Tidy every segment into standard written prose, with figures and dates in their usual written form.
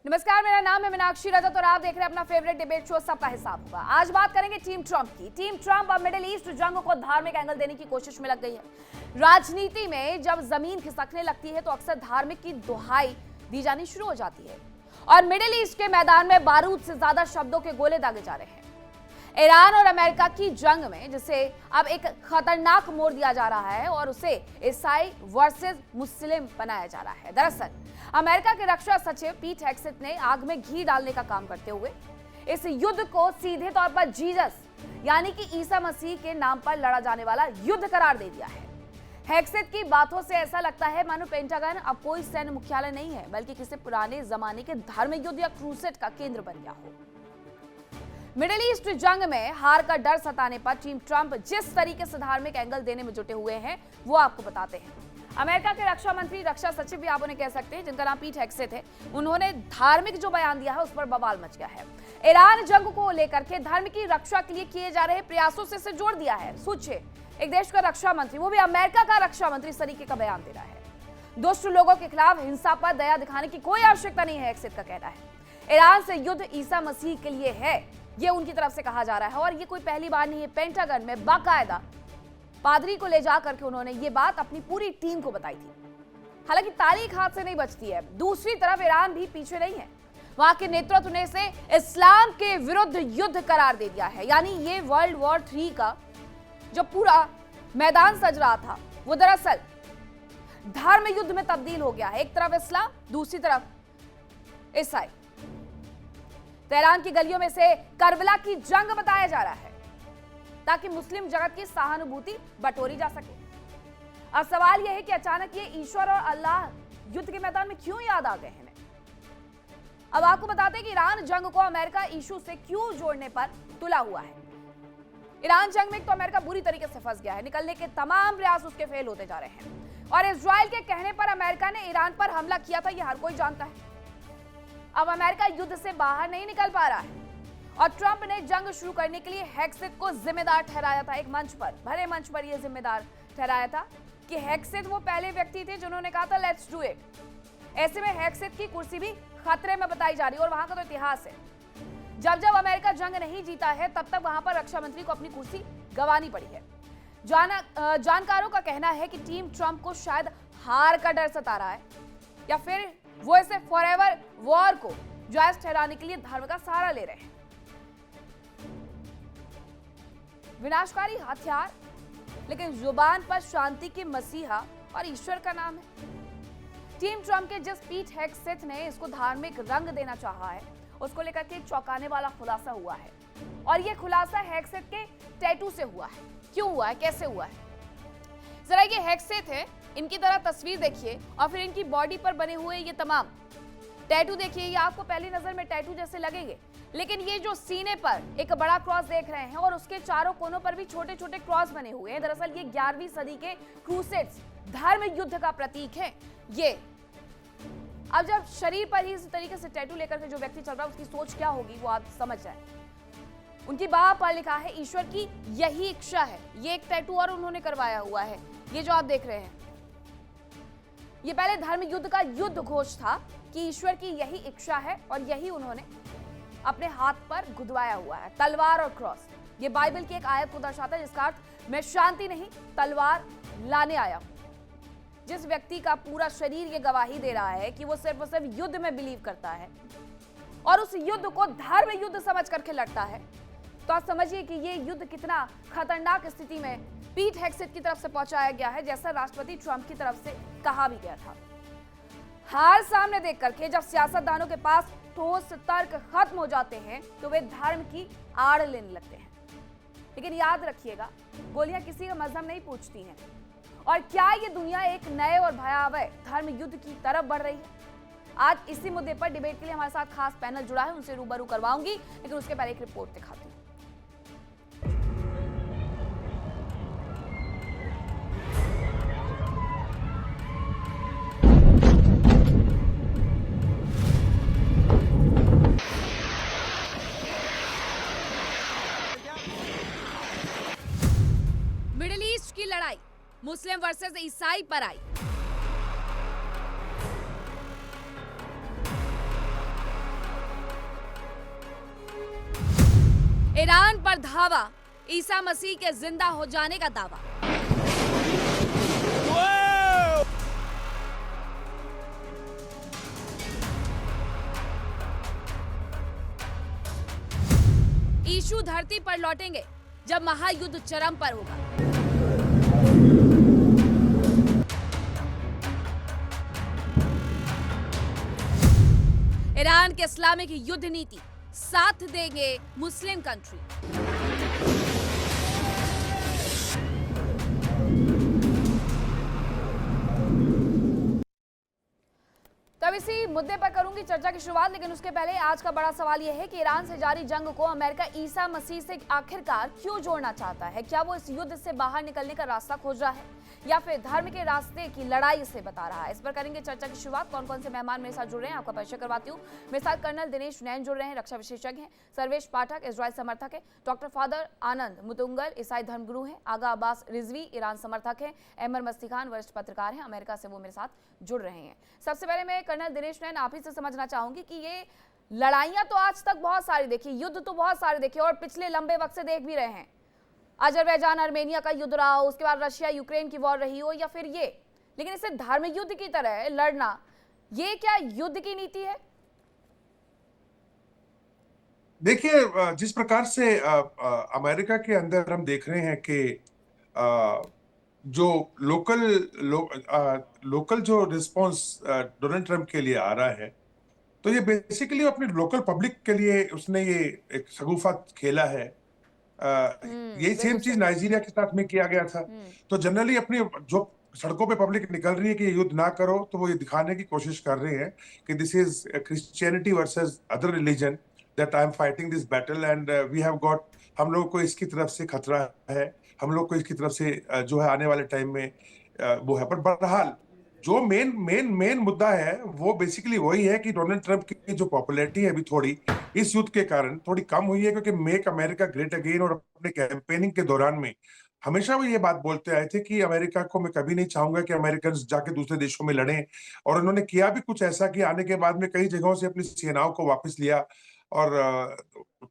नमस्कार, मेरा नाम है मीनाक्षी रजत और आप देख रहे हैं अपना फेवरेट डिबेट शो सबका हिसाब होगा। आज बात करेंगे टीम ट्रंप की। टीम ट्रंप अब मिडिल ईस्ट जंग को धार्मिक एंगल देने की कोशिश में लग गई है। राजनीति में जब जमीन खिसकने लगती है तो अक्सर धार्मिक की दुहाई दी जानी शुरू हो जाती है और मिडिल ईस्ट के मैदान में बारूद से ज्यादा शब्दों के गोले दागे जा रहे हैं। ईरान और अमेरिका की जंग में जिसे अब एक खतरनाक मोड़ दिया जा रहा है और उसे ईसाई वर्सेस मुस्लिम बनाया जा रहा है। दरअसल अमेरिका के रक्षा सचिव पीट हेग्सेथ ने आग में घी डालने का काम करते हुए इस युद्ध को सीधे तौर पर जीसस यानी कि ईसा मसीह के नाम पर लड़ा जाने वाला युद्ध करार दे दिया है। हेग्सेथ की बातों से ऐसा लगता है मानो पेंटागन अब कोई सैन्य मुख्यालय नहीं है बल्कि किसी पुराने जमाने के धार्मिक युद्ध या क्रूसेड का केंद्र बन गया हो। मिडिल ईस्ट जंग में हार का डर सताने पर टीम ट्रंप जिस तरीके से धार्मिक एंगल देने में जुटे हुए हैं वो आपको बताते हैं। अमेरिका के रक्षा मंत्री, रक्षा सचिव भी आप उन्हें कह सकते हैं, जिनका नाम पीट हेग्सेथ है, उन्होंने धार्मिक जो बयान दिया है उस पर बवाल मच गया है। ईरान जंग को लेकर के धर्म की रक्षा के लिए किए जा रहे प्रयासों से इसे जोड़ दिया है। सोचिए, एक देश का रक्षा मंत्री, वो भी अमेरिका का रक्षा मंत्री, इस तरीके का बयान दे रहा है। दुष्ट लोगों के खिलाफ हिंसा पर दया दिखाने की कोई आवश्यकता नहीं है, हेग्सेथ का कहना है। ईरान से युद्ध ईसा मसीह के लिए है, ये उनकी तरफ से कहा जा रहा है और ये कोई पहली बार नहीं है। पेंटागन में बाकायदा पादरी को ले जाकर के उन्होंने ये बात अपनी पूरी टीम को बताई थी। हालांकि ताली एक हाथ से नहीं बचती है। दूसरी तरफ ईरान भी पीछे नहीं है। वहां के नेतृत्व ने इसे इस्लाम के विरुद्ध युद्ध करार दे दिया है। यानी ये वर्ल्ड वॉर 3 का जो पूरा मैदान सज रहा था वो दरअसल धर्म युद्ध में तब्दील हो गया है। एक तरफ इस्लाम, दूसरी तरफ ईसाई। तेहरान की गलियों में से करबला की जंग बताया जा रहा है ताकि मुस्लिम जगत की सहानुभूति बटोरी जा सके। अब सवाल यह है कि अचानक ये ईश्वर और अल्लाह युद्ध के मैदान में क्यों याद आ गए हैं। अब आपको बताते हैं कि ईरान जंग को अमेरिका इशू से क्यों जोड़ने पर तुला हुआ है। ईरान जंग में तो अमेरिका बुरी तरीके से फंस गया है। निकलने के तमाम प्रयास उसके फेल होते जा रहे हैं और इजराइल के कहने पर अमेरिका ने ईरान पर हमला किया था, यह हर कोई जानता है। अब अमेरिका युद्ध से बाहर नहीं निकल पा रहा है और ट्रंप ने जंग शुरू करने के लिए हेग्सेथ को जिम्मेदार ठहराया था। एक मंच पर, भरे मंच पर यह जिम्मेदार ठहराया था कि हेग्सेथ वो पहले व्यक्ति थे जिन्होंने कहा था लेट्स डू इट। ऐसे में हेग्सेथ की कुर्सी भी खतरे में बताई जा रही है और वहां का तो इतिहास है, जब जब अमेरिका जंग नहीं जीता है तब तक वहां पर रक्षा मंत्री को अपनी कुर्सी गंवानी पड़ी है। जानकारों का कहना है कि टीम ट्रंप को शायद हार का डर सता रहा है या फिर वो इसे फॉरएवर वॉर को जायज ठहराने के लिए धर्म का सहारा ले रहे हैं। विनाशकारी हथियार लेकिन जुबान पर शांति के मसीहा और ईश्वर का नाम है। टीम ट्रंप के जिस पीट हेग्सेथ ने इसको धार्मिक रंग देना चाहा है उसको लेकर के चौंकाने वाला खुलासा हुआ है और यह खुलासा हेग्सेथ के टैटू से हुआ है। क्यों हुआ है, कैसे हुआ है, जरा ये हेग्सेथ है, इनकी तरह तस्वीर देखिए और फिर इनकी बॉडी पर बने हुए ये तमाम टैटू देखिए। ये आपको पहली नजर में टैटू जैसे लगेंगे, लेकिन ये जो सीने पर एक बड़ा क्रॉस देख रहे हैं और उसके चारों कोनों पर भी छोटे छोटे क्रॉस बने हुए हैं, दरअसल ये 11वीं सदी के क्रूसेड्स धर्म युद्ध का प्रतीक है। ये अब जब शरीर पर ही इस तरीके से टैटू लेकर के जो व्यक्ति चल रहा है उसकी सोच क्या होगी वो आप समझ जाए। उनकी बाह पर लिखा है ईश्वर की यही इच्छा है। ये एक टैटू और उन्होंने करवाया हुआ है, ये जो आप देख रहे हैं। ये पहले धर्म युद्ध का युद्ध घोष था कि ईश्वर की यही इच्छा है और यही उन्होंने अपने हाथ पर गुदवाया हुआ है, तलवार और क्रॉस। ये बाइबल की एक आयत को दर्शाता है जिसका अर्थ मैं शांति नहीं तलवार लाने आया हूं। जिस व्यक्ति का पूरा शरीर ये गवाही दे रहा है कि वो सिर्फ और सिर्फ युद्ध में बिलीव करता है और उस युद्ध को धर्म युद्ध समझ करके लड़ता है, तो आप समझिए कि ये युद्ध कितना खतरनाक स्थिति में पीट हेग्सेथ की तरफ से पहुंचाया गया है, जैसा राष्ट्रपति ट्रंप की तरफ से कहा भी गया था। हार सामने देख करके जब सियासतदानों के पास ठोस तर्क खत्म हो जाते हैं तो वे धर्म की आड़ लेने लगते हैं। लेकिन याद रखिएगा, गोलियां किसी का मजहब नहीं पूछती हैं और क्या ये दुनिया एक नए और भयावह धर्म युद्ध की तरफ बढ़ रही है। आज इसी मुद्दे पर डिबेट के लिए हमारे साथ खास पैनल जुड़ा है, उनसे रूबरू करवाऊंगी, लेकिन उसके पहले एक रिपोर्ट दिखाती हूँ। मिडिल ईस्ट की लड़ाई मुस्लिम वर्सेस ईसाई पर आई। ईरान पर धावा, ईसा मसीह के जिंदा हो जाने का दावा। यीशु धरती पर लौटेंगे जब महायुद्ध चरम पर होगा। ईरान के इस्लामिक युद्ध नीति, साथ देंगे मुस्लिम कंट्री। तब इसी मुद्दे पर करूंगी चर्चा की शुरुआत, लेकिन उसके पहले आज का बड़ा सवाल यह है कि ईरान से जारी जंग को अमेरिका ईसा मसीह से आखिरकार क्यों जोड़ना चाहता है? क्या वो इस युद्ध से बाहर निकलने का रास्ता खोज रहा है या फिर धर्म के रास्ते की लड़ाई से बता रहा है? इस पर करेंगे चर्चा की शुरुआत। कौन कौन से मेहमान मेरे साथ जुड़ रहे हैं आपका परिचय करवाती हूँ। मेरे साथ कर्नल दिनेश नैन जुड़ रहे हैं, रक्षा विशेषज्ञ हैं। सर्वेश पाठक इजराइल समर्थक है। डॉक्टर फादर आनंद मुतुंगल ईसाई धर्मगुरु हैं। आगा अब्बास रिजवी ईरान समर्थक हैं। अहमद मस्ती खान वरिष्ठ पत्रकार हैं, अमेरिका से वो मेरे साथ जुड़ रहे हैं। सबसे पहले मैं कर्नल दिनेश नैन आप ही से समझना चाहूंगी कि ये लड़ाइयां तो आज तक बहुत सारी देखी, युद्ध तो बहुत सारे देखे और पिछले लंबे वक्त से देख भी रहे हैं। अजरबैजान अर्मेनिया का युद्ध रहा हो, उसके बाद रशिया यूक्रेन की वॉर रही हो या फिर ये, लेकिन इसे धर्म युद्ध की तरह लड़ना, ये क्या युद्ध की नीति है? देखिए, जिस प्रकार से अमेरिका के अंदर हम देख रहे हैं कि जो लोकल जो रिस्पांस डोनाल्ड ट्रंप के लिए आ रहा है, तो ये बेसिकली अपने लोकल पब्लिक के लिए उसने ये एक शगुफा खेला है। यही सेम चीज नाइजीरिया के साथ में किया गया था। तो जनरली अपनी जो सड़कों पे पब्लिक निकल रही है कि ये युद्ध ना करो, तो वो ये दिखाने की कोशिश कर रहे हैं कि this is Christianity versus other religion, that I am fighting this battle and we have got, हम लोग को इसकी तरफ से खतरा है, हम लोग को इसकी तरफ से जो है आने वाले टाइम में वो है। पर बहरहाल जो मेन मुद्दा है वो बेसिकली वही है कि डोनाल्ड ट्रंप की जो पॉपुलैरिटी है अभी थोड़ी इस युद्ध के कारण थोड़ी कम हुई है, क्योंकि मेक अमेरिका ग्रेट अगेन और अपने कैंपेनिंग के दौरान में हमेशा वो ये बात बोलते आए थे कि अमेरिका को मैं कभी नहीं चाहूंगा कि अमेरिकन जाके दूसरे देशों में लड़ें। और उन्होंने किया भी कुछ ऐसा कि आने के बाद में कई जगहों से अपनी सेनाओं को वापस लिया और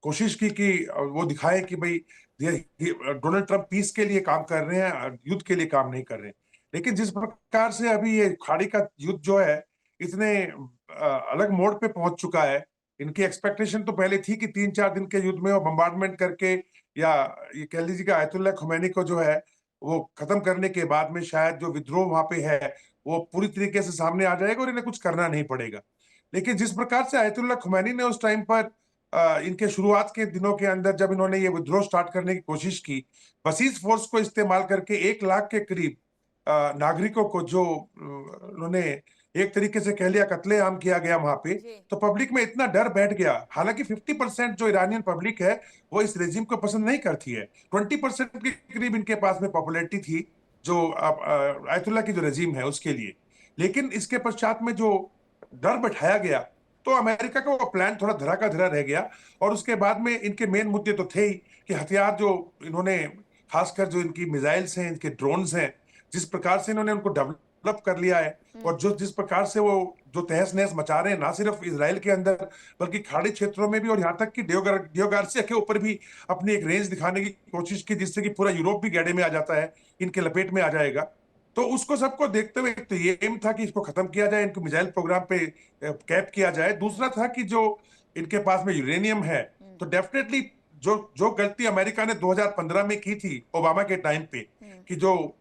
कोशिश की कि वो दिखाए कि भाई डोनाल्ड ट्रंप पीस के लिए काम कर रहे हैं, युद्ध के लिए काम नहीं कर रहे हैं। लेकिन जिस प्रकार से अभी ये खाड़ी का युद्ध जो है इतने अलग मोड़ पे पहुंच चुका है, इनकी एक्सपेक्टेशन तो पहले थी कि 3-4 दिन के युद्ध में वो बम्बार्डमेंट करके या ये कह लीजिए कि आयतुल्लाह खुमैनी को जो है वो खत्म करने के बाद में शायद जो विद्रोह वहां पे है वो पूरी तरीके से सामने आ जाएगा और इन्हें कुछ करना नहीं पड़ेगा। लेकिन जिस प्रकार से आयतुल्लाह खुमैनी ने उस टाइम पर इनके शुरुआत के दिनों के अंदर जब इन्होंने ये विद्रोह स्टार्ट करने की कोशिश की, बसीज फोर्स को इस्तेमाल करके 1 लाख के करीब नागरिकों को जो उन्होंने एक तरीके से कह लिया कत्लेआम किया गया वहां पे, तो पब्लिक में इतना डर बैठ गया। हालांकि 50% जो ईरानियन पब्लिक है वो इस रेजिम को पसंद नहीं करती है, 20% के करीब इनके पास में पॉपुलैरिटी थी जो आयतुल्लाह की जो रेजिम है उसके लिए। लेकिन इसके पश्चात में जो डर बैठाया गया तो अमेरिका का वो प्लान थोड़ा धरा का धरा रह गया। और उसके बाद में इनके मेन मुद्दे तो थे ही कि हथियार जो इन्होंने, खासकर जो इनकी मिसाइल्स हैं, इनके ड्रोन्स हैं, जिस प्रकार से इन्होंने उनको डेवलप कर लिया है और जो जिस प्रकार से वो जो तहस नहस मचा रहे हैं ना सिर्फ इजराइल के अंदर बल्कि खाड़ी क्षेत्रों में भी, और यहाँ तक कि डियोगार्सिया के ऊपर भी अपनी एक रेंज दिखाने की कोशिश की जिससे कि पूरा यूरोप भी गैडे में आ जाता है, इनके लपेट में आ जाएगा। तो उसको सबको देखते हुए तो ये एम था कि इसको खत्म किया जाए, इनको मिसाइल प्रोग्राम पे कैप किया जाए। दूसरा था कि जो इनके पास में यूरेनियम है, तो डेफिनेटली जो गलती अमेरिका ने 2015 में की थी ओबामा के टाइम पे कि जो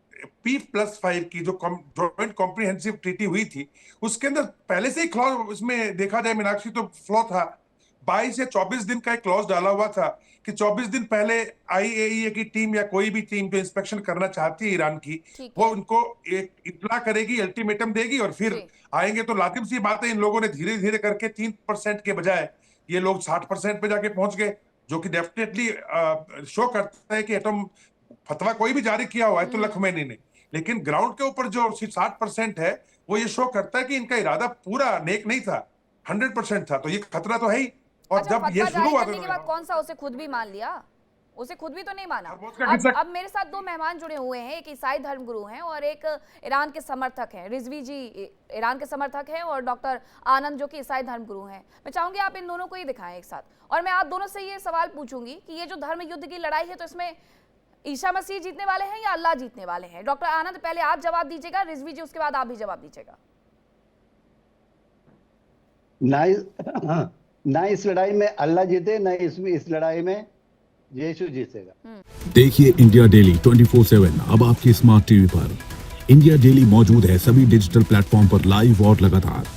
P+5 की जो जॉइंट कॉम्प्रिहेंसिव ट्रीटी हुई थी उसके अंदर पहले से ही क्लॉज, उसमें देखा जाए मीनाक्षी तो फ्लॉ था। 22 या 24 दिन का एक क्लॉज डाला हुआ था कि 24 दिन पहले IAEA की टीम या कोई भी टीम जो इंस्पेक्शन करना चाहती है ईरान की, वो उनको एक इत्तला करेगी, अल्टीमेटम देगी और फिर आएंगे। तो लाजिम सी बात है इन लोगों ने धीरे धीरे करके 3% के बजाय ये लोग 60% पे जाके पहुंच गए, जो कि डेफिनेटली शो करता है कि एटम फतवा कोई भी जारी किया हुआ आयतुल्लाह खुमैनी ने, लेकिन ग्राउंड के ऊपर जो 60% है वो ये शो करता है कि इनका इरादा पूरा नेक नहीं था, 100% था। तो ये खतरा तो है ही। और अच्छा, जब ये शुरू हुआ के बाद कौन सा उसे खुद भी मान लिया, उसे खुद भी तो नहीं माना। वो उसका किस्सा- अब मेरे साथ दो मेहमान जुड़े हुए हैं, एक ईसाई धर्मगुरु हैं और एक ईरान के समर्थक हैं। रिजवी जी ईरान के समर्थक हैं और डॉक्टर आनंद जो कि ईसाई धर्मगुरु हैं। मैं चाहूंगी आप इन दोनों को ही दिखाएं एक साथ, और मैं आप दोनों से ये सवाल पूछूंगी कि ये जो धर्म युद्ध की लड़ाई है, तो इसमें ईसा मसीह जीतने वाले हैं या अल्लाह जीतने वाले हैं? डॉक्टर आनंद पहले आप जवाब दीजिएगा, रिजवी जी उसके बाद आप भी जवाब दीजिएगा। ना इस लड़ाई में अल्लाह जीते, ना इसमें इस लड़ाई में यीशु जीतेगा। देखिए इंडिया डेली 24/7 अब आपके स्मार्ट टीवी पर। इंडिया डेली मौजूद है सभी डिजिटल प्लेटफॉर्म पर लाइव और लगातार।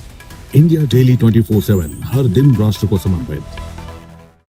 इंडिया डेली 24/7 हर दिन राष्ट्र को समर्पित।